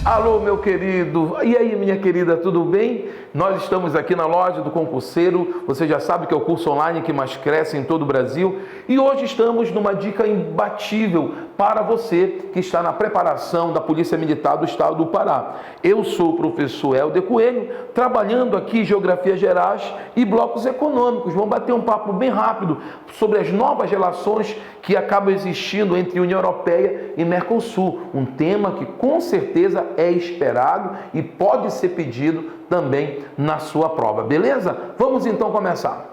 Alô, meu querido. E aí, minha querida, tudo bem? Nós estamos aqui na loja do Concurseiro. Você já sabe que é o curso online que mais cresce em todo o Brasil. E hoje estamos numa dica imbatível para você que está na preparação da Polícia Militar do Estado do Pará. Eu sou o professor Helder Coelho, trabalhando aqui Geografia Gerais e blocos econômicos. Vamos bater um papo bem rápido sobre as novas relações que acabam existindo entre União Europeia e Mercosul. Um tema que com certeza é esperado e pode ser pedido também na sua prova, beleza? Vamos então começar.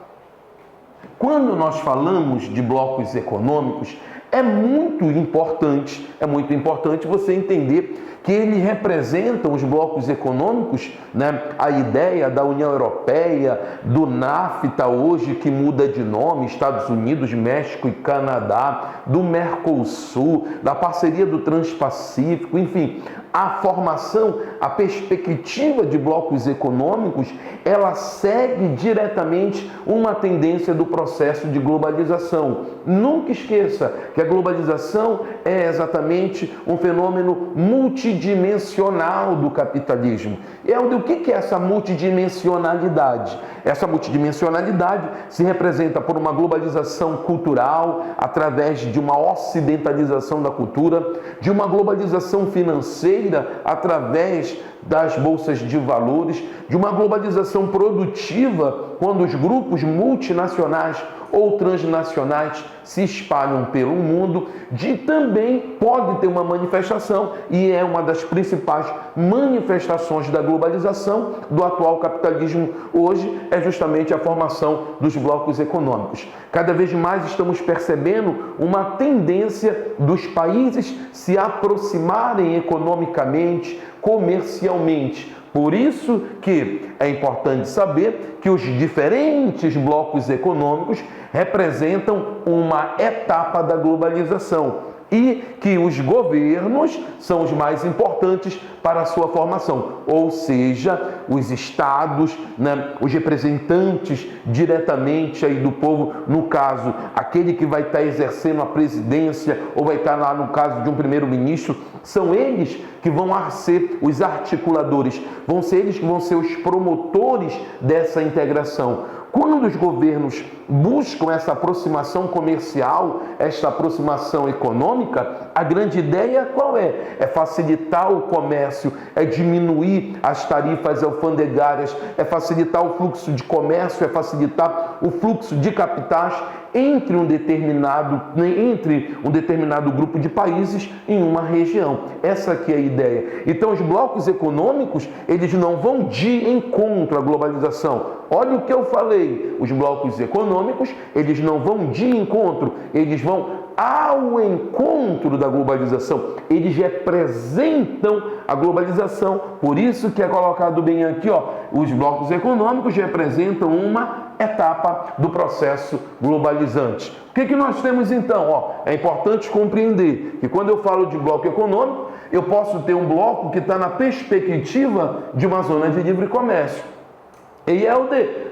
Quando nós falamos de blocos econômicos, é muito importante você entender que eles representam os blocos econômicos, né? A ideia da União Europeia, do NAFTA hoje que muda de nome, Estados Unidos, México e Canadá, do Mercosul, da parceria do Transpacífico, enfim, a formação, a perspectiva de blocos econômicos, ela segue diretamente uma tendência do processo de globalização. Nunca esqueça que a globalização é exatamente um fenômeno multidimensional do capitalismo. O que é essa multidimensionalidade? Essa multidimensionalidade se representa por uma globalização cultural, através de uma ocidentalização da cultura, de uma globalização financeira, através das bolsas de valores, de uma globalização produtiva, quando os grupos multinacionais ou transnacionais se espalham pelo mundo, também pode ter uma manifestação, e é uma das principais manifestações da globalização do atual capitalismo hoje, é justamente a formação dos blocos econômicos. Cada vez mais estamos percebendo uma tendência dos países se aproximarem economicamente, comercialmente. Por isso que é importante saber que os diferentes blocos econômicos representam uma etapa da globalização e que os governos são os mais importantes para a sua formação, ou seja, os estados, né, os representantes diretamente aí do povo, no caso, aquele que vai estar exercendo a presidência ou vai estar lá no caso de um primeiro-ministro, são eles que vão ser os articuladores, vão ser eles que vão ser os promotores dessa integração. Quando os governos buscam essa aproximação comercial, essa aproximação econômica, a grande ideia qual é? É facilitar o comércio, é diminuir as tarifas alfandegárias, é facilitar o fluxo de comércio, é facilitar o fluxo de capitais entre um determinado grupo de países em uma região. Essa aqui é a ideia. Então, os blocos econômicos, eles não vão de encontro à globalização. Olha o que eu falei. Os blocos econômicos, eles não vão de encontro, eles vão ao encontro da globalização. Eles representam a globalização. Por isso que é colocado bem aqui, ó, os blocos econômicos representam uma etapa do processo globalizante. O que nós temos então? É importante compreender que quando eu falo de bloco econômico, eu posso ter um bloco que está na perspectiva de uma zona de livre comércio. E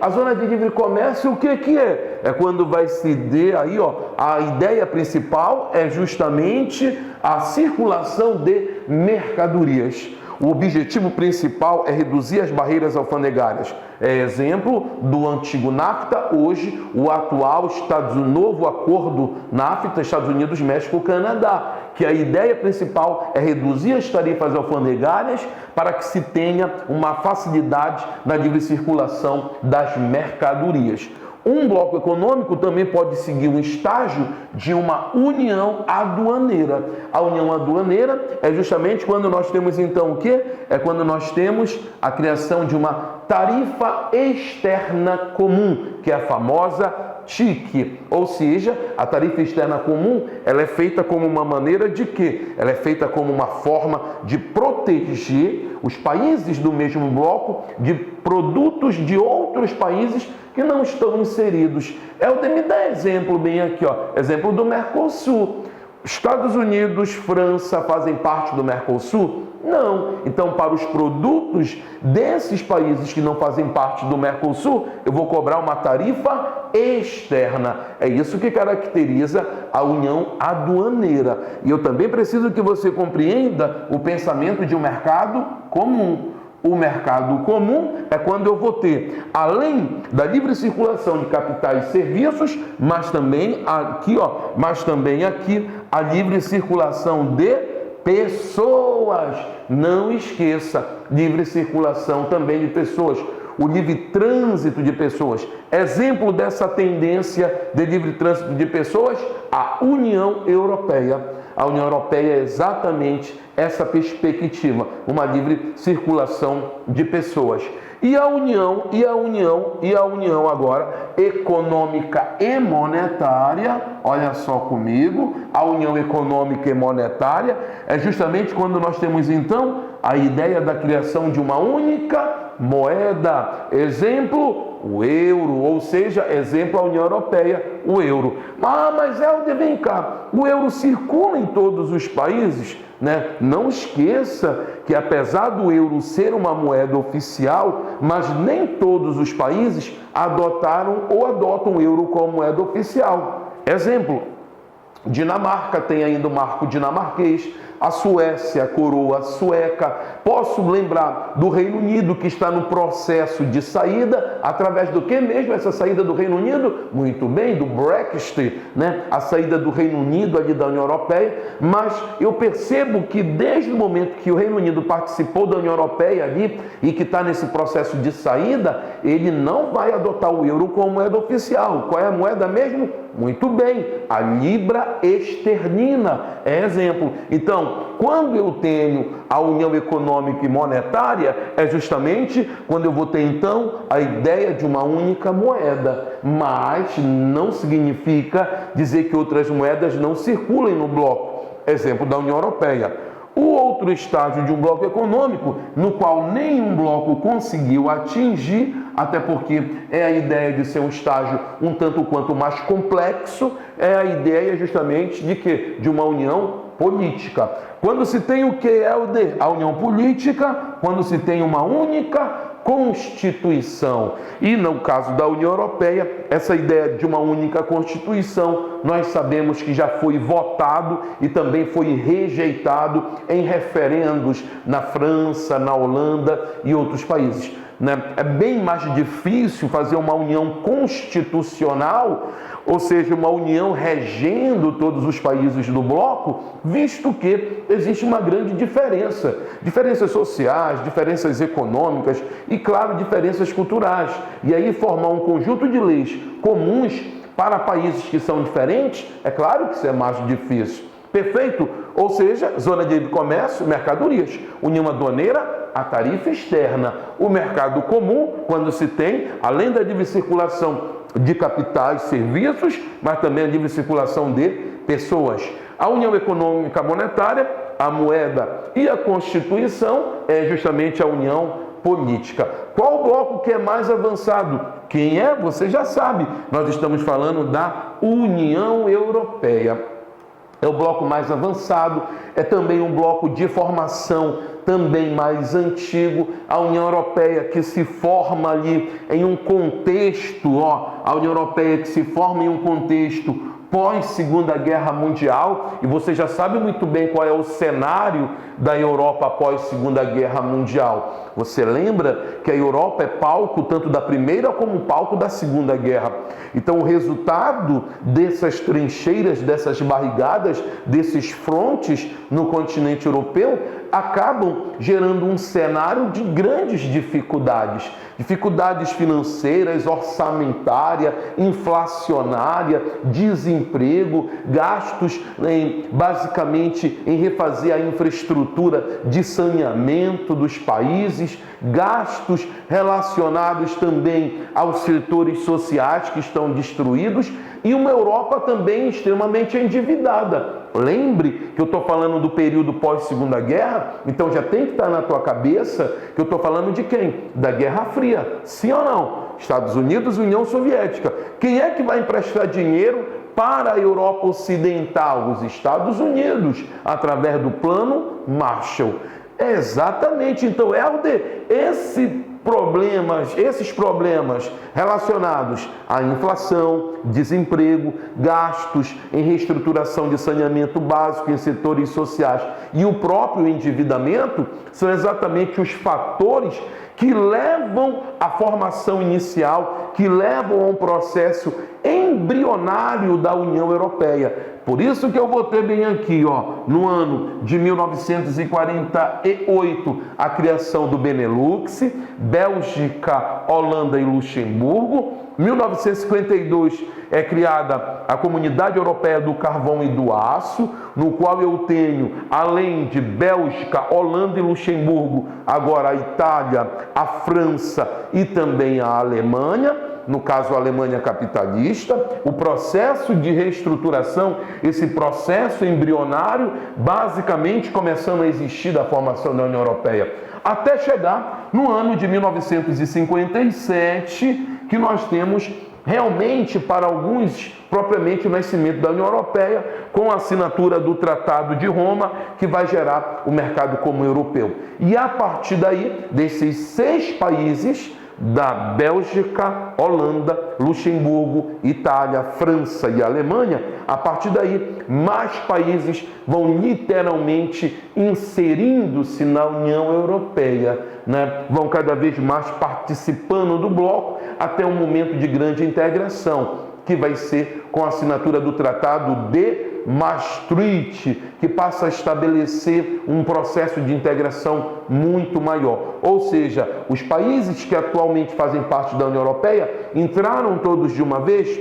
a zona de livre comércio, o que é? É quando vai se ter aí, a ideia principal é justamente a circulação de mercadorias. O objetivo principal é reduzir as barreiras alfandegárias. É exemplo do antigo NAFTA, hoje o atual novo acordo NAFTA, Estados Unidos, México, Canadá, que a ideia principal é reduzir as tarifas alfandegárias para que se tenha uma facilidade na livre circulação das mercadorias. Um bloco econômico também pode seguir um estágio de uma união aduaneira. A união aduaneira é justamente quando nós temos então o quê? É quando nós temos a criação de uma tarifa externa comum, que é a famosa TIC, ou seja, a tarifa externa comum, ela é feita como uma maneira de quê? Ela é feita como uma forma de proteger os países do mesmo bloco de produtos de outros países que não estão inseridos. Me dá exemplo bem aqui, exemplo do Mercosul. Estados Unidos, França fazem parte do Mercosul? Não. Então, para os produtos desses países que não fazem parte do Mercosul, eu vou cobrar uma tarifa externa. É isso que caracteriza a união aduaneira. E eu também preciso que você compreenda o pensamento de um mercado comum. O mercado comum é quando eu vou ter, além da livre circulação de capitais e serviços, mas também aqui, a livre circulação de pessoas. Não esqueça, livre circulação também de pessoas. O livre trânsito de pessoas. Exemplo dessa tendência de livre trânsito de pessoas, a União Europeia. A União Europeia é exatamente essa perspectiva, uma livre circulação de pessoas. E a união agora econômica e monetária, olha só comigo, a união econômica e monetária é justamente quando nós temos então a ideia da criação de uma única moeda, exemplo, o euro, ou seja, exemplo, a União Europeia, o euro. Mas Helder, vem cá, o euro circula em todos os países, né? Não esqueça que apesar do euro ser uma moeda oficial, mas nem todos os países adotaram ou adotam o euro como moeda oficial. Exemplo, Dinamarca tem ainda o marco dinamarquês, a Suécia, a coroa sueca. Posso lembrar do Reino Unido, que está no processo de saída, através do que mesmo essa saída do Reino Unido? Muito bem, do Brexit, né? A saída do Reino Unido ali da União Europeia. Mas eu percebo que desde o momento que o Reino Unido participou da União Europeia ali e que está nesse processo de saída, ele não vai adotar o euro como moeda oficial. Qual é a moeda mesmo? Muito bem, a libra esterlina é exemplo. Então, quando eu tenho a união econômica e monetária, é justamente quando eu vou ter então a ideia de uma única moeda. Mas não significa dizer que outras moedas não circulem no bloco. Exemplo da União Europeia. O outro estágio de um bloco econômico, no qual nenhum bloco conseguiu atingir, até porque é a ideia de ser um estágio um tanto quanto mais complexo, é a ideia justamente de que? De uma união política. Quando se tem o que, Helder? A união política, quando se tem uma única Constituição. E no caso da União Europeia, essa ideia de uma única Constituição, nós sabemos que já foi votado e também foi rejeitado em referendos na França, na Holanda e outros países. É bem mais difícil fazer uma união constitucional, ou seja, uma união regendo todos os países do bloco, visto que existe uma grande diferença. Diferenças sociais, diferenças econômicas e, claro, diferenças culturais. E aí formar um conjunto de leis comuns para países que são diferentes, é claro que isso é mais difícil. Perfeito? Ou seja, zona de livre comércio, mercadorias. União aduaneira, a tarifa externa. O mercado comum, quando se tem, além da livre circulação de capitais, serviços, mas também a livre circulação de pessoas. A união econômica monetária, a moeda e a Constituição é justamente a união política. Qual bloco que é mais avançado? Quem é? Você já sabe. Nós estamos falando da União Europeia. É o bloco mais avançado, é também um bloco de formação também mais antigo, a União Europeia que se forma ali em um contexto, a União Europeia que se forma em um contexto pós-Segunda Guerra Mundial, e você já sabe muito bem qual é o cenário da Europa após Segunda Guerra Mundial. Você lembra que a Europa é palco tanto da Primeira como palco da Segunda Guerra. Então o resultado dessas trincheiras, dessas barrigadas, desses frontes no continente europeu, acabam gerando um cenário de grandes dificuldades. Dificuldades financeiras, orçamentária, inflacionária, desemprego, gastos basicamente em refazer a infraestrutura de saneamento dos países, gastos relacionados também aos setores sociais que estão destruídos e uma Europa também extremamente endividada. Lembre que eu estou falando do período pós-Segunda Guerra, então já tem que estar na tua cabeça que eu estou falando de quem? Da Guerra Fria, sim ou não? Estados Unidos e União Soviética. Quem é que vai emprestar dinheiro para a Europa Ocidental? Os Estados Unidos, através do Plano Marshall. Exatamente. Então, Helder, esses problemas relacionados à inflação, desemprego, gastos em reestruturação de saneamento básico em setores sociais e o próprio endividamento são exatamente os fatores que levam à formação inicial, que levam a um processo embrionário da União Europeia. Por isso que eu botei bem aqui, no ano de 1948, a criação do Benelux, Bélgica, Holanda e Luxemburgo. 1952 é criada a Comunidade Europeia do Carvão e do Aço, no qual eu tenho, além de Bélgica, Holanda e Luxemburgo, agora a Itália, a França e também a Alemanha. No caso, a Alemanha capitalista, o processo de reestruturação, esse processo embrionário, basicamente começando a existir da formação da União Europeia, até chegar no ano de 1957, que nós temos realmente, para alguns, propriamente o nascimento da União Europeia, com a assinatura do Tratado de Roma, que vai gerar o mercado comum europeu. E a partir daí, desses 6 países, da Bélgica, Holanda, Luxemburgo, Itália, França e Alemanha, a partir daí, mais países vão literalmente inserindo-se na União Europeia, vão cada vez mais participando do bloco até um momento de grande integração, que vai ser com a assinatura do Tratado de Maastricht, que passa a estabelecer um processo de integração muito maior. Ou seja, os países que atualmente fazem parte da União Europeia entraram todos de uma vez?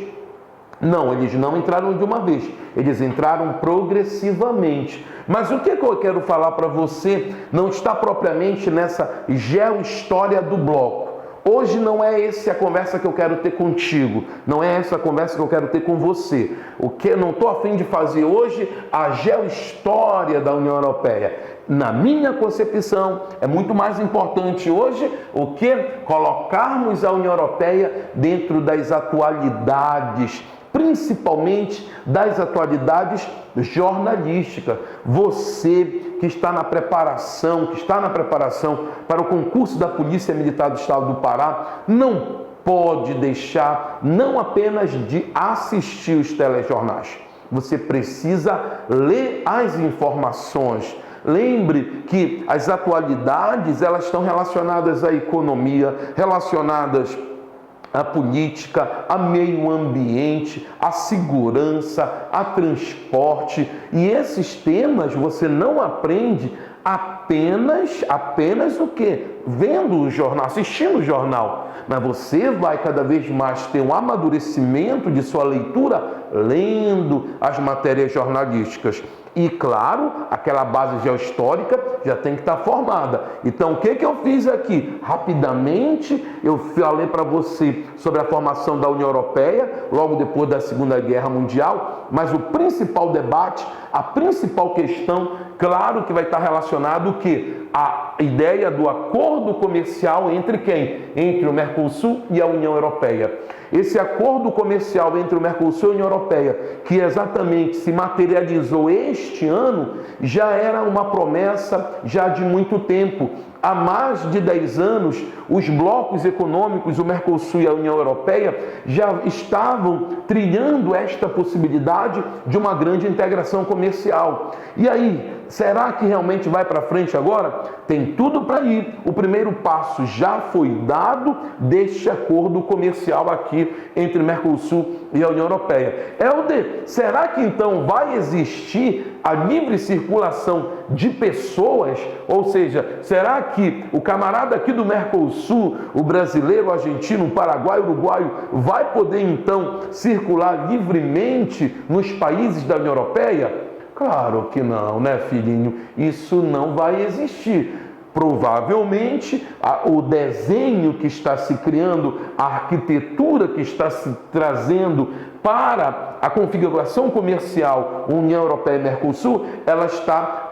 Não, eles não entraram de uma vez, eles entraram progressivamente. Mas o que eu quero falar para você não está propriamente nessa geohistória do bloco. Hoje não é essa a conversa que eu quero ter contigo, não é essa a conversa que eu quero ter com você. O que eu não estou a fim de fazer hoje, a geohistória da União Europeia. Na minha concepção, é muito mais importante hoje o que colocarmos a União Europeia dentro das atualidades, principalmente das atualidades jornalísticas. Você que está na preparação para o concurso da Polícia Militar do Estado do Pará, não pode deixar não apenas de assistir os telejornais. Você precisa ler as informações. Lembre que as atualidades, elas estão relacionadas à economia, relacionadas à política, a meio ambiente, a segurança, a transporte. E esses temas você não aprende apenas o quê? Vendo o jornal, assistindo o jornal. Mas você vai cada vez mais ter um amadurecimento de sua leitura lendo as matérias jornalísticas. E, claro, aquela base geohistórica já tem que estar formada. Então, o que eu fiz aqui? Rapidamente, eu falei para você sobre a formação da União Europeia, logo depois da Segunda Guerra Mundial, mas o principal debate, a principal questão, claro que vai estar relacionado o quê? A ideia do acordo comercial entre quem? Entre o Mercosul e a União Europeia. Esse acordo comercial entre o Mercosul e a União Europeia, que exatamente se materializou este ano, já era uma promessa já de muito tempo. Há mais de 10 anos, os blocos econômicos, o Mercosul e a União Europeia, já estavam trilhando esta possibilidade de uma grande integração comercial. E aí, será que realmente vai para frente agora? Tem tudo para ir. O primeiro passo já foi dado deste acordo comercial aqui entre o Mercosul e a União Europeia. Helder, será que então vai existir a livre circulação de pessoas? Ou seja, será que o camarada aqui do Mercosul, o brasileiro, o argentino, o paraguaio, o uruguaio, vai poder então circular livremente nos países da União Europeia? Claro que não, né, filhinho? Isso não vai existir. Provavelmente, o desenho que está se criando, a arquitetura que está se trazendo para a configuração comercial União Europeia e Mercosul, ela está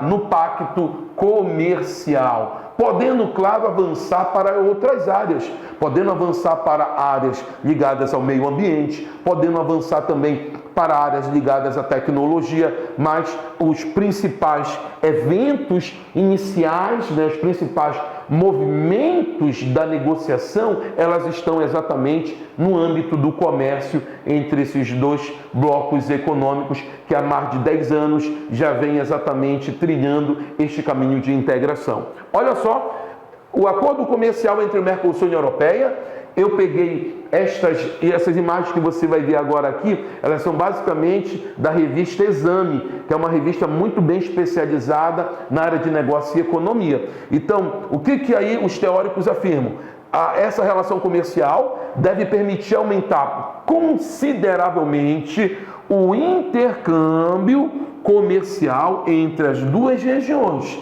no pacto comercial. podendo, claro, avançar para outras áreas, podendo avançar para áreas ligadas ao meio ambiente, podendo avançar também para áreas ligadas à tecnologia, mas os principais eventos iniciais, né, os principais movimentos da negociação, elas estão exatamente no âmbito do comércio entre esses dois blocos econômicos que há mais de 10 anos já vem exatamente trilhando este caminho de integração. Olha só, o acordo comercial entre o Mercosul e a União Europeia, eu peguei essas imagens que você vai ver agora aqui, elas são basicamente da revista Exame, que é uma revista muito bem especializada na área de negócio e economia. Então, o que aí os teóricos afirmam? Essa relação comercial deve permitir aumentar consideravelmente o intercâmbio comercial entre as duas regiões.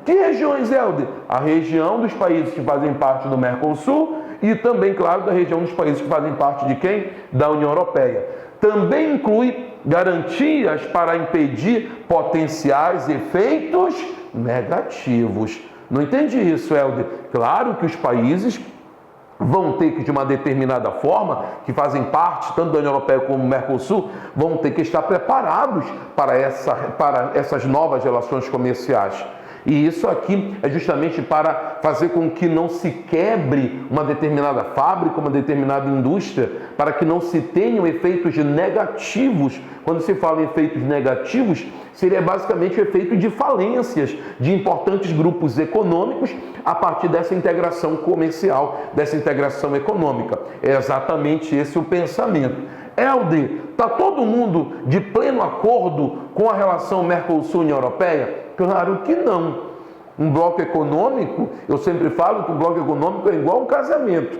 Que regiões, Helder? A região dos países que fazem parte do Mercosul e também, claro, da região dos países que fazem parte de quem? Da União Europeia. Também inclui garantias para impedir potenciais efeitos negativos. Não entendi isso, Helder. Claro que os países vão ter que, de uma determinada forma, que fazem parte tanto da União Europeia como do Mercosul, vão ter que estar preparados para essas novas relações comerciais. E isso aqui é justamente para fazer com que não se quebre uma determinada fábrica, uma determinada indústria, para que não se tenham efeitos negativos. Quando se fala em efeitos negativos, seria basicamente o efeito de falências de importantes grupos econômicos a partir dessa integração comercial, dessa integração econômica. É exatamente esse o pensamento. Helder, está todo mundo de pleno acordo com a relação Mercosul-União Europeia? Claro que não. Um bloco econômico, eu sempre falo que um bloco econômico é igual um casamento.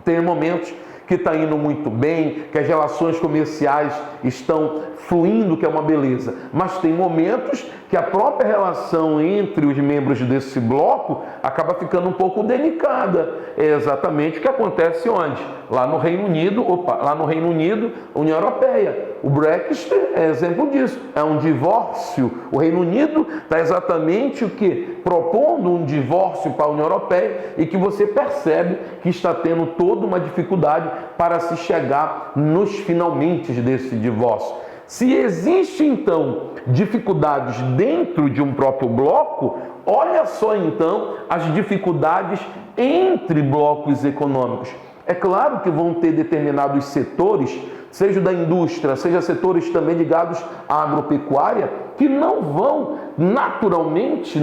Tem momentos que está indo muito bem, que as relações comerciais estão fluindo, que é uma beleza. Mas tem momentos que a própria relação entre os membros desse bloco acaba ficando um pouco delicada. É exatamente o que acontece onde? Lá no Reino Unido, União Europeia. O Brexit é exemplo disso, é um divórcio. O Reino Unido está exatamente o que? Propondo um divórcio para a União Europeia e que você percebe que está tendo toda uma dificuldade para se chegar nos finalmente desse divórcio. Se existe então dificuldades dentro de um próprio bloco, olha só então as dificuldades entre blocos econômicos. É claro que vão ter determinados setores, seja da indústria, seja setores também ligados à agropecuária, que não vão naturalmente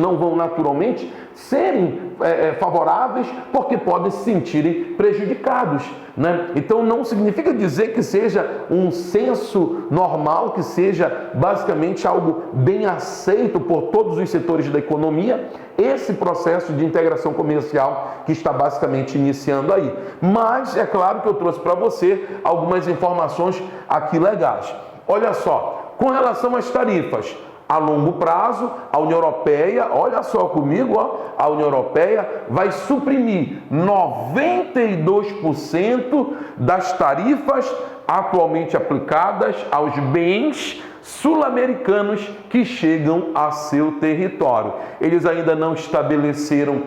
serem favoráveis porque podem se sentirem prejudicados, né? Então não significa dizer que seja um senso normal, que seja basicamente algo bem aceito por todos os setores da economia, esse processo de integração comercial que está basicamente iniciando aí. Mas é claro que eu trouxe para você algumas informações aqui legais. Olha só, com relação às tarifas, a longo prazo, a União Europeia, olha só comigo, a União Europeia vai suprimir 92% das tarifas atualmente aplicadas aos bens sul-americanos que chegam a seu território. Eles ainda não estabeleceram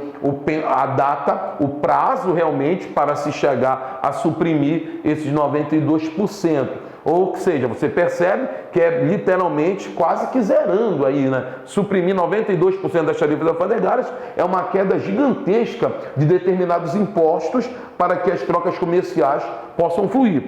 a data, o prazo realmente para se chegar a suprimir esses 92%. Ou seja, você percebe que é literalmente quase que zerando aí, né? Suprimir 92% das tarifas alfandegárias é uma queda gigantesca de determinados impostos para que as trocas comerciais possam fluir.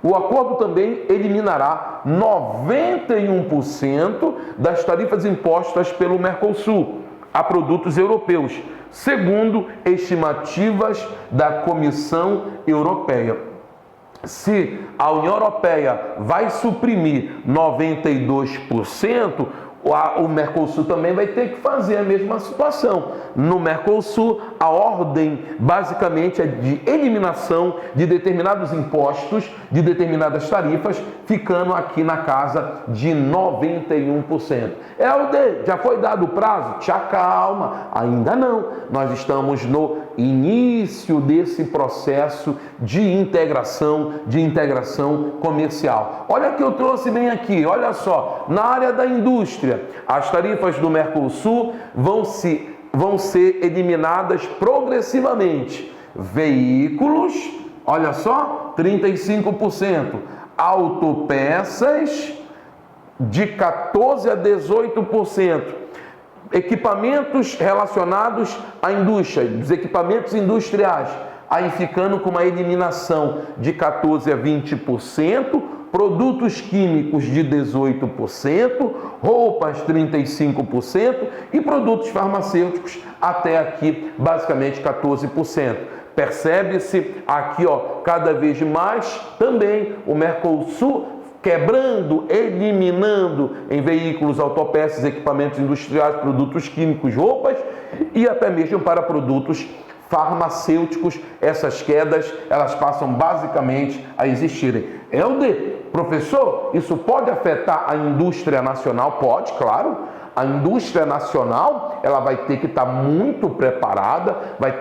O acordo também eliminará 91% das tarifas impostas pelo Mercosul a produtos europeus, segundo estimativas da Comissão Europeia. Se a União Europeia vai suprimir 92%, o Mercosul também vai ter que fazer a mesma situação. No Mercosul, a ordem basicamente é de eliminação de determinados impostos, de determinadas tarifas, ficando aqui na casa de 91%. Helder, já foi dado o prazo? Te acalma, ainda não. Nós estamos no início desse processo de integração comercial. Olha que eu trouxe bem aqui, olha só, na área da indústria, as tarifas do Mercosul vão se vão ser eliminadas progressivamente. Veículos, olha só, 35%. Autopeças, de 14% a 18%. Equipamentos relacionados à indústria, os equipamentos industriais, aí ficando com uma eliminação de 14% a 20%, produtos químicos de 18%, roupas 35% e produtos farmacêuticos até aqui basicamente 14%. Percebe-se aqui, ó, cada vez mais também o Mercosul quebrando, eliminando em veículos, autopeças, equipamentos industriais, produtos químicos, roupas e até mesmo para produtos farmacêuticos. Essas quedas, elas passam basicamente a existirem. Helder, professor, isso pode afetar a indústria nacional? Pode, claro. A indústria nacional, ela vai ter que estar muito preparada, vai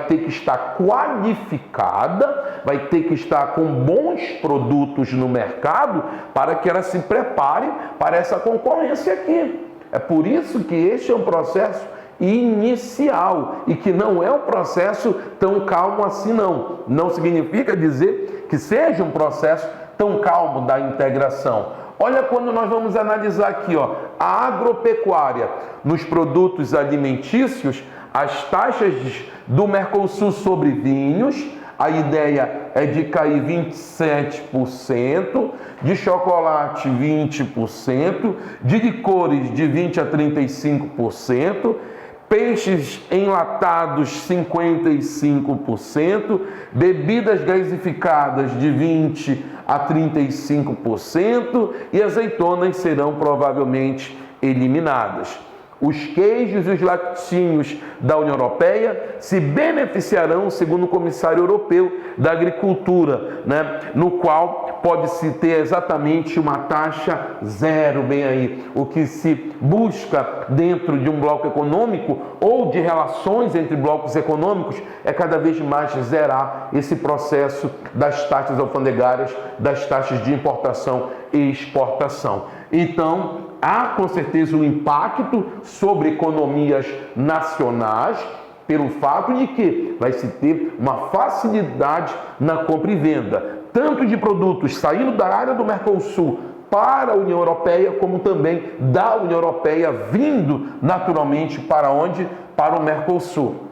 ter que estar qualificada, vai ter que estar com bons produtos no mercado para que ela se prepare para essa concorrência aqui. É por isso que este é um processo inicial e que não é um processo tão calmo assim não. Não significa dizer que seja um processo tão calmo da integração. Olha quando nós vamos analisar aqui, ó, a agropecuária nos produtos alimentícios, as taxas do Mercosul sobre vinhos, a ideia é de cair 27%, de chocolate 20%, de licores de 20% a 35%, peixes enlatados 55%, bebidas gasificadas de 20% a 35% e azeitonas serão provavelmente eliminadas. Os queijos e os laticínios da União Europeia se beneficiarão, segundo o comissário europeu da agricultura, né, no qual pode-se ter exatamente uma taxa zero, bem aí. O que se busca dentro de um bloco econômico ou de relações entre blocos econômicos é cada vez mais zerar esse processo das taxas alfandegárias, das taxas de importação e exportação. Então, há com certeza um impacto sobre economias nacionais pelo fato de que vai se ter uma facilidade na compra e venda, tanto de produtos saindo da área do Mercosul para a União Europeia, como também da União Europeia vindo naturalmente para onde? Para o Mercosul.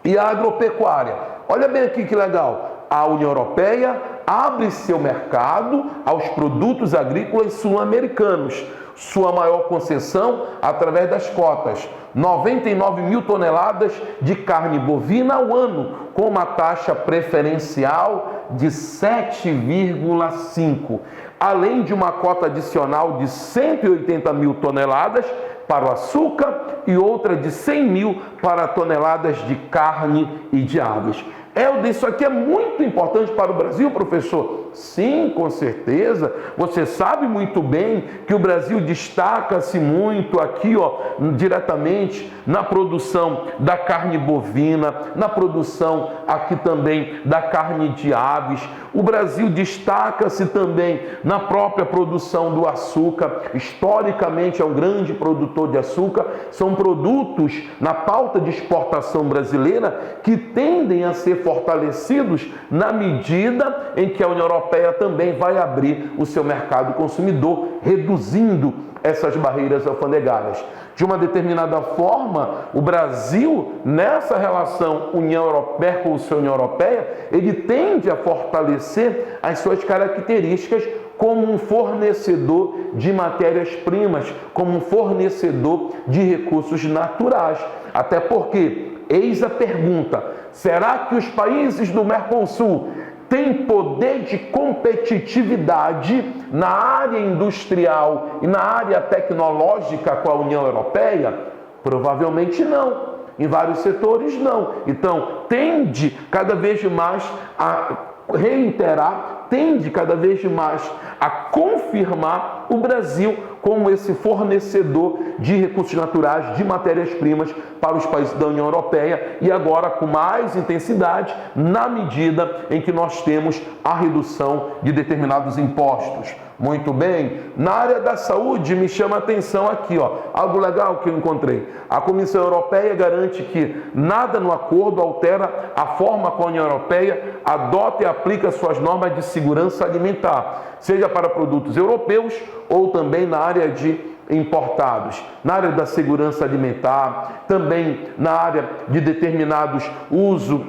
E a agropecuária, olha bem aqui que legal, a União Europeia abre seu mercado aos produtos agrícolas sul-americanos. Sua maior concessão através das cotas, 99 mil toneladas de carne bovina ao ano, com uma taxa preferencial de 7,5, além de uma cota adicional de 180 mil toneladas para o açúcar e outra de 100 mil para toneladas de carne e de aves. Helder, isso aqui é muito importante para o Brasil, professor? Sim, com certeza. Você sabe muito bem que o Brasil destaca-se muito aqui, ó, diretamente na produção da carne bovina, na produção aqui também da carne de aves. O Brasil destaca-se também na própria produção do açúcar. Historicamente é um grande produtor de açúcar. São produtos na pauta de exportação brasileira que tendem a ser fortalecidos na medida em que a União Europeia também vai abrir o seu mercado consumidor, reduzindo essas barreiras alfandegárias. De uma determinada forma, o Brasil, nessa relação União Europeia com a União Europeia, ele tende a fortalecer as suas características como um fornecedor de matérias-primas, como um fornecedor de recursos naturais. Até porque, eis a pergunta, será que os países do Mercosul têm poder de competitividade na área industrial e na área tecnológica com a União Europeia? Provavelmente não. Em vários setores, não. Então, tende cada vez mais a reiterar, tende cada vez mais a confirmar o Brasil como esse fornecedor de recursos naturais, de matérias-primas para os países da União Europeia e agora com mais intensidade na medida em que nós temos a redução de determinados impostos. Muito bem. Na área da saúde, me chama a atenção aqui, ó, algo legal que eu encontrei. A Comissão Europeia garante que nada no acordo altera a forma como a União Europeia adota e aplica suas normas de segurança alimentar, seja para produtos europeus ou também na área de importados, na área da segurança alimentar, também na área de determinados uso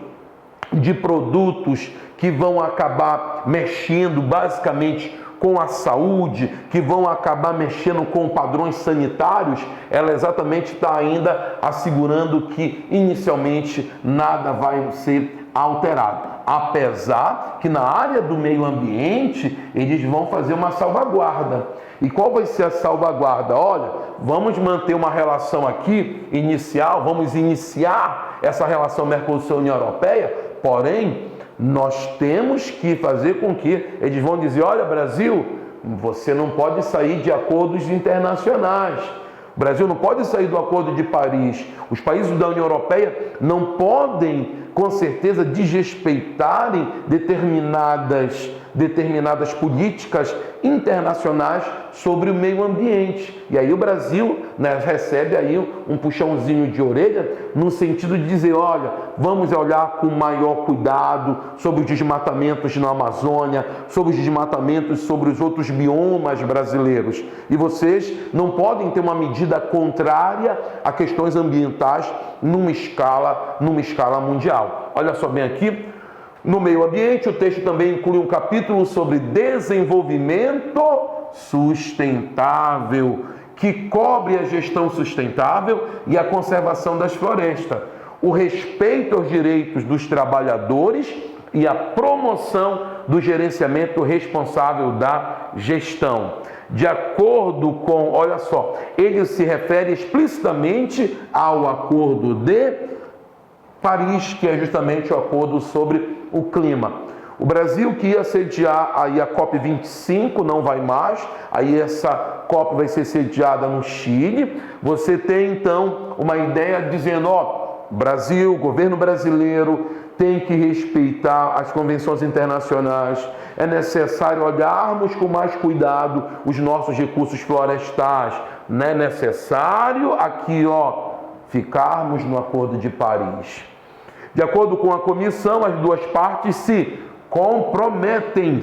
de produtos que vão acabar mexendo basicamente com a saúde, que vão acabar mexendo com padrões sanitários, ela exatamente está ainda assegurando que inicialmente nada vai ser alterado. Apesar que na área do meio ambiente eles vão fazer uma salvaguarda. E qual vai ser a salvaguarda? Olha, vamos manter uma relação aqui inicial, vamos iniciar essa relação Mercosul-União Europeia, porém, nós temos que fazer com que eles vão dizer, olha, Brasil, você não pode sair de acordos internacionais. O Brasil não pode sair do Acordo de Paris. Os países da União Europeia não podem, com certeza, desrespeitarem determinadas políticas internacionais sobre o meio ambiente. E aí o Brasil, né, recebe aí um puxãozinho de orelha no sentido de dizer, olha, vamos olhar com maior cuidado sobre os desmatamentos na Amazônia, sobre os desmatamentos sobre os outros biomas brasileiros. E vocês não podem ter uma medida contrária a questões ambientais numa escala mundial. Olha só bem aqui, no meio ambiente, o texto também inclui um capítulo sobre desenvolvimento sustentável, que cobre a gestão sustentável e a conservação das florestas, o respeito aos direitos dos trabalhadores e a promoção do gerenciamento responsável da gestão. De acordo com, olha só, ele se refere explicitamente ao Acordo de Paris, que é justamente o acordo sobre o clima. O Brasil, que ia sediar aí a COP25, não vai mais, aí essa COP vai ser sediada no Chile. Você tem então uma ideia dizendo, ó, Brasil, governo brasileiro tem que respeitar as convenções internacionais, é necessário olharmos com mais cuidado os nossos recursos florestais, não é necessário aqui, ó, ficarmos no Acordo de Paris. De acordo com a comissão, as duas partes se comprometem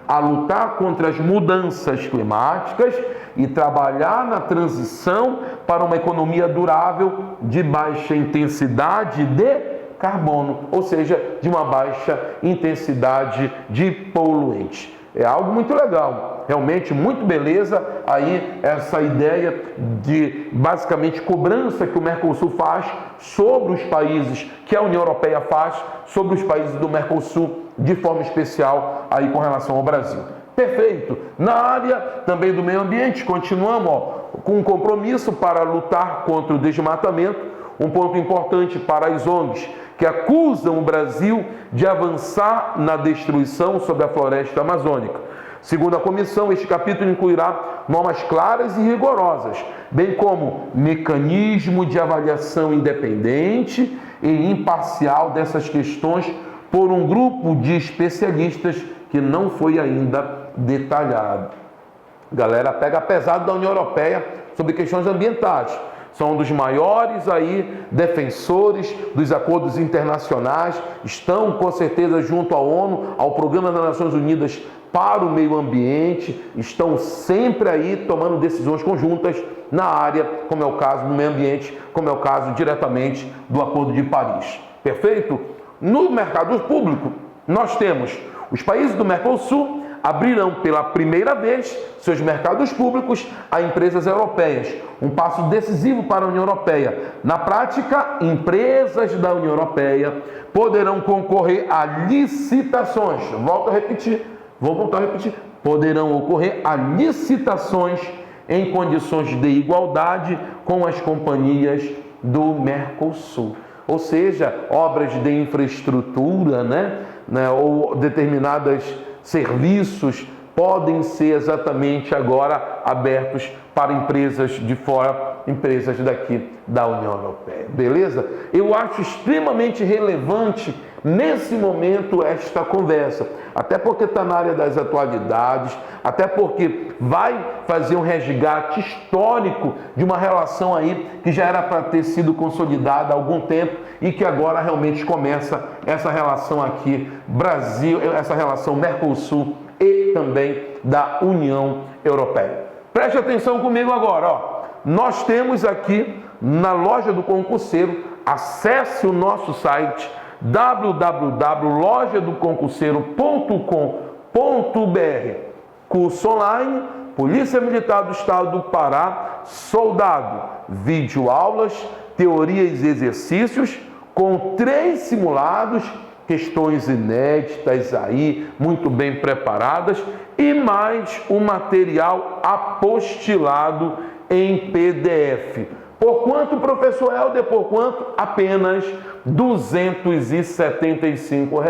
a lutar contra as mudanças climáticas e trabalhar na transição para uma economia durável de baixa intensidade de carbono, ou seja, de uma baixa intensidade de poluentes. É algo muito legal, realmente muito beleza aí essa ideia de basicamente cobrança que o Mercosul faz sobre os países, que a União Europeia faz sobre os países do Mercosul, de forma especial aí com relação ao Brasil. Perfeito. Na área também do meio ambiente, continuamos com um compromisso para lutar contra o desmatamento, um ponto importante para as ONGs que acusam o Brasil de avançar na destruição sobre a floresta amazônica. Segundo a comissão, este capítulo incluirá normas claras e rigorosas, bem como mecanismo de avaliação independente e imparcial dessas questões por um grupo de especialistas que não foi ainda detalhado. Galera, pega pesado da União Europeia sobre questões ambientais. São um dos maiores aí defensores dos acordos internacionais, estão com certeza junto à ONU, ao Programa das Nações Unidas para o Meio Ambiente, estão sempre aí tomando decisões conjuntas na área, como é o caso do meio ambiente, como é o caso diretamente do Acordo de Paris. Perfeito? No mercado público, nós temos os países do Mercosul abrirão pela primeira vez seus mercados públicos a empresas europeias. Um passo decisivo para a União Europeia. Na prática, empresas da União Europeia poderão concorrer a licitações. Vou voltar a repetir. Poderão ocorrer a licitações em condições de igualdade com as companhias do Mercosul. Ou seja, obras de infraestrutura, ou determinados serviços podem ser exatamente agora abertos para empresas de fora, empresas daqui da União Europeia. Beleza? Eu acho extremamente relevante nesse momento, esta conversa. Até porque está na área das atualidades, até porque vai fazer um resgate histórico de uma relação aí que já era para ter sido consolidada há algum tempo e que agora realmente começa essa relação aqui, Brasil, essa relação Mercosul e também da União Europeia. Preste atenção comigo agora, ó. Nós temos aqui na loja do concurseiro, acesse o nosso site www.lojadoconcurseiro.com.br. Curso online, Polícia Militar do Estado do Pará, soldado, videoaulas, teorias e exercícios com 3 simulados, questões inéditas aí, muito bem preparadas e mais um material apostilado em PDF. Por quanto, professor Helder? Por quanto? Apenas R$ 275.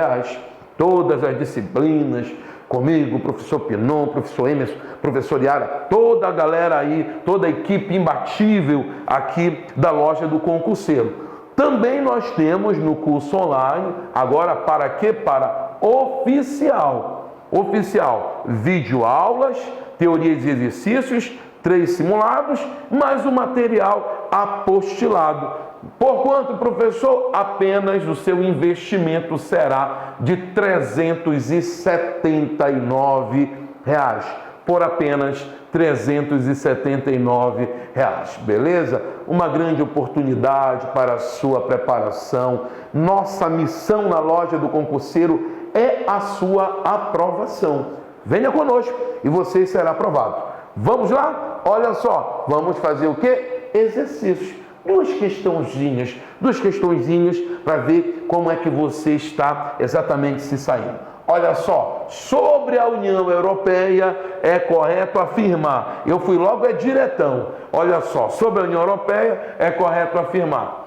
Todas as disciplinas, comigo, professor Pinon, professor Emerson, professor Yara, toda a galera aí, toda a equipe imbatível aqui da loja do concurseiro. Também nós temos no curso online, agora para quê? Para oficial. Oficial, videoaulas, teorias e exercícios, 3 simulados, mais o material apostilado. Por quanto, professor? Apenas o seu investimento será de R$ 379. Por apenas R$ 379, beleza? Uma grande oportunidade para a sua preparação. Nossa missão na loja do concurseiro é a sua aprovação. Venha conosco e você será aprovado. Vamos lá? Olha só, vamos fazer o quê? Exercícios. Duas questõezinhas para ver como é que você está exatamente se saindo. Olha só, sobre a União Europeia é correto afirmar. Eu fui logo diretão. Olha só, sobre a União Europeia é correto afirmar.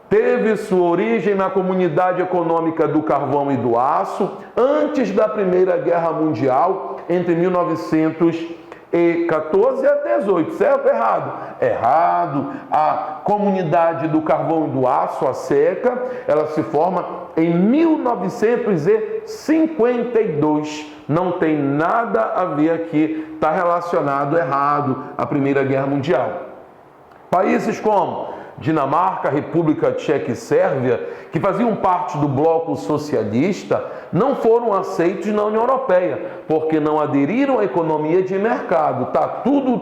Teve sua origem na Comunidade Econômica do Carvão e do Aço antes da Primeira Guerra Mundial, entre 1914 a 18, certo ou errado? Errado. A Comunidade do Carvão e do Aço, a SECA, ela se forma em 1952. Não tem nada a ver aqui, está relacionado errado à Primeira Guerra Mundial. Países como Dinamarca, República Tcheca e Sérvia, que faziam parte do bloco socialista, não foram aceitos na União Europeia, porque não aderiram à economia de mercado. Tá tudo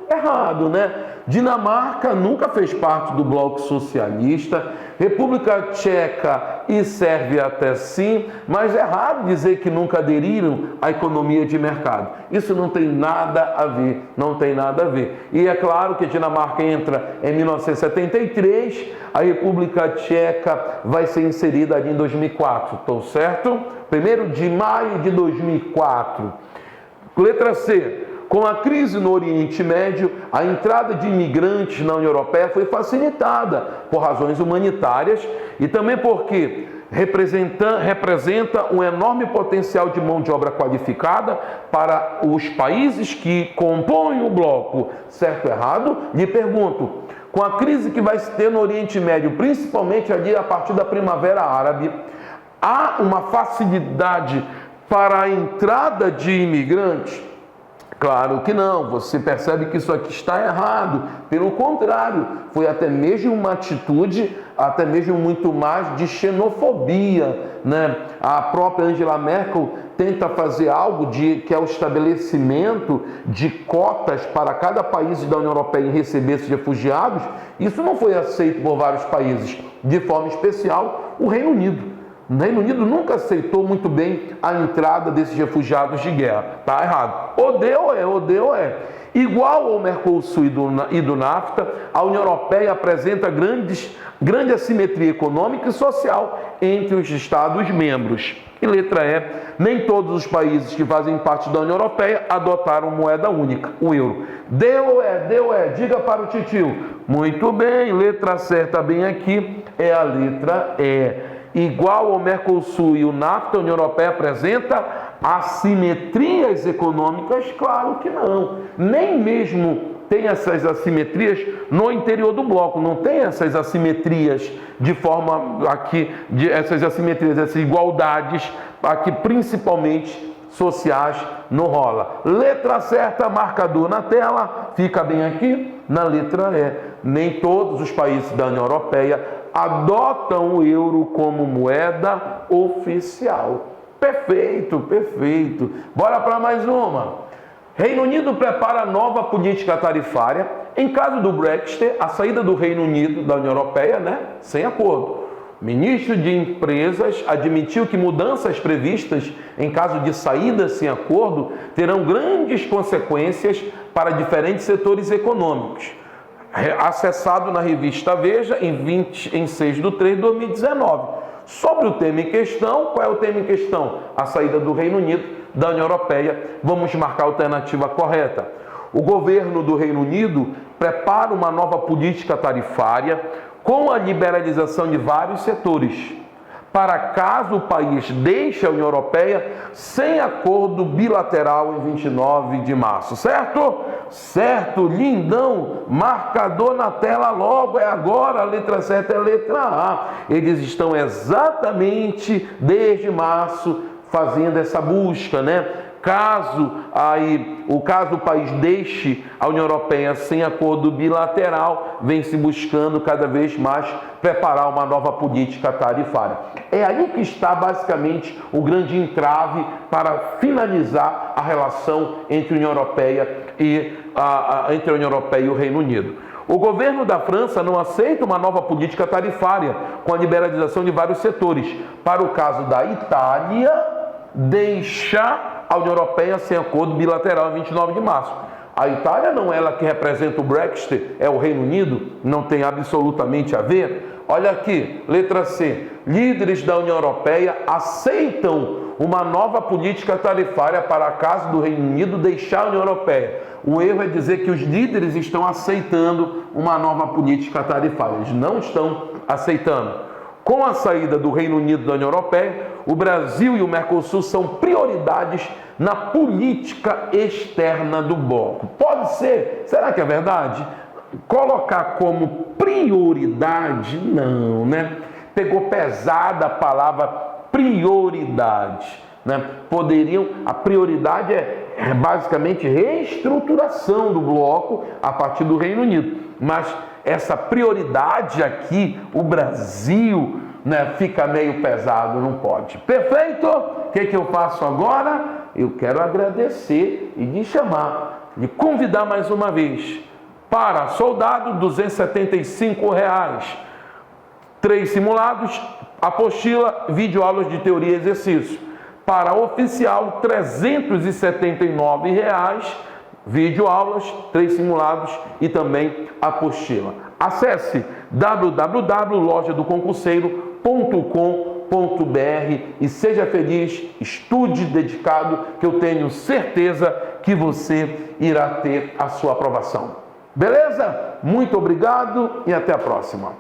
errado, né? Dinamarca nunca fez parte do bloco socialista, República Tcheca e Sérvia até sim, mas é errado dizer que nunca aderiram à economia de mercado. Isso não tem nada a ver, não tem nada a ver. E é claro que a Dinamarca entra em 1973, a República Tcheca vai ser inserida ali em 2004, estou certo? 1º de maio de 2004. Letra C. Com a crise no Oriente Médio, a entrada de imigrantes na União Europeia foi facilitada por razões humanitárias e também porque representa um enorme potencial de mão de obra qualificada para os países que compõem o bloco. Certo ou errado? Lhe pergunto, com a crise que vai se ter no Oriente Médio, principalmente ali a partir da Primavera Árabe, há uma facilidade para a entrada de imigrantes? Claro que não, você percebe que isso aqui está errado. Pelo contrário, foi até mesmo uma atitude, até mesmo muito mais de xenofobia, né? A própria Angela Merkel tenta fazer algo que é o estabelecimento de cotas para cada país da União Europeia em receber esses refugiados. Isso não foi aceito por vários países, de forma especial o Reino Unido. O Reino Unido nunca aceitou muito bem a entrada desses refugiados de guerra. Está errado. Odeio é. Igual ao Mercosul e do NAFTA, a União Europeia apresenta grande assimetria econômica e social entre os Estados-membros. E letra E, nem todos os países que fazem parte da União Europeia adotaram moeda única, o euro. Deu é. Diga para o titio. Muito bem, letra certa bem aqui é a letra E. Igual ao Mercosul e o NAFTA, a União Europeia apresenta assimetrias econômicas? Claro que não. Nem mesmo tem essas assimetrias no interior do bloco, não tem essas assimetrias de forma aqui, essas assimetrias, essas igualdades aqui, principalmente sociais, não rola. Letra certa, marcador na tela, fica bem aqui na letra E. Nem todos os países da União Europeia adotam o euro como moeda oficial. Perfeito, perfeito. Bora para mais uma. Reino Unido prepara nova política tarifária. Em caso do Brexit, a saída do Reino Unido da União Europeia, sem acordo. O ministro de Empresas admitiu que mudanças previstas em caso de saída sem acordo terão grandes consequências para diferentes setores econômicos. Acessado na revista Veja em 6 de 3 de 2019. Sobre o tema em questão, qual é o tema em questão? A saída do Reino Unido da União Europeia. Vamos marcar a alternativa correta. O governo do Reino Unido prepara uma nova política tarifária com a liberalização de vários setores, para caso o país deixe a União Europeia sem acordo bilateral em 29 de março. Certo? Certo, lindão. Marcador na tela logo, é agora. A letra certa é a letra A. Eles estão exatamente desde março fazendo essa busca, Caso o país deixe a União Europeia sem acordo bilateral, vem se buscando cada vez mais preparar uma nova política tarifária. É aí que está basicamente o grande entrave para finalizar a relação entre a União Europeia e o Reino Unido. O governo da França não aceita uma nova política tarifária com a liberalização de vários setores. Para o caso da Itália, deixar a União Europeia sem acordo bilateral em 29 de março. A Itália não é ela que representa o Brexit, é o Reino Unido, não tem absolutamente a ver. Olha aqui, letra C. Líderes da União Europeia aceitam uma nova política tarifária para caso do Reino Unido deixar a União Europeia. O erro é dizer que os líderes estão aceitando uma nova política tarifária. Eles não estão aceitando. Com a saída do Reino Unido da União Europeia, o Brasil e o Mercosul são prioridades na política externa do bloco. Pode ser? Será que é verdade? Colocar como prioridade, não, Pegou pesada a palavra prioridade, A prioridade é basicamente reestruturação do bloco a partir do Reino Unido. Mas essa prioridade aqui, o Brasil, fica meio pesado, não pode. Perfeito? O que eu faço agora? Eu quero agradecer e lhe convidar mais uma vez. Para soldado, R$ 275. 3 simulados, apostila, videoaulas de teoria e exercício. Para oficial, R$ 379. Videoaulas, 3 simulados e também apostila. Acesse www.lojadoconcurseiro.com.br e seja feliz, estude dedicado, que eu tenho certeza que você irá ter a sua aprovação. Beleza? Muito obrigado e até a próxima.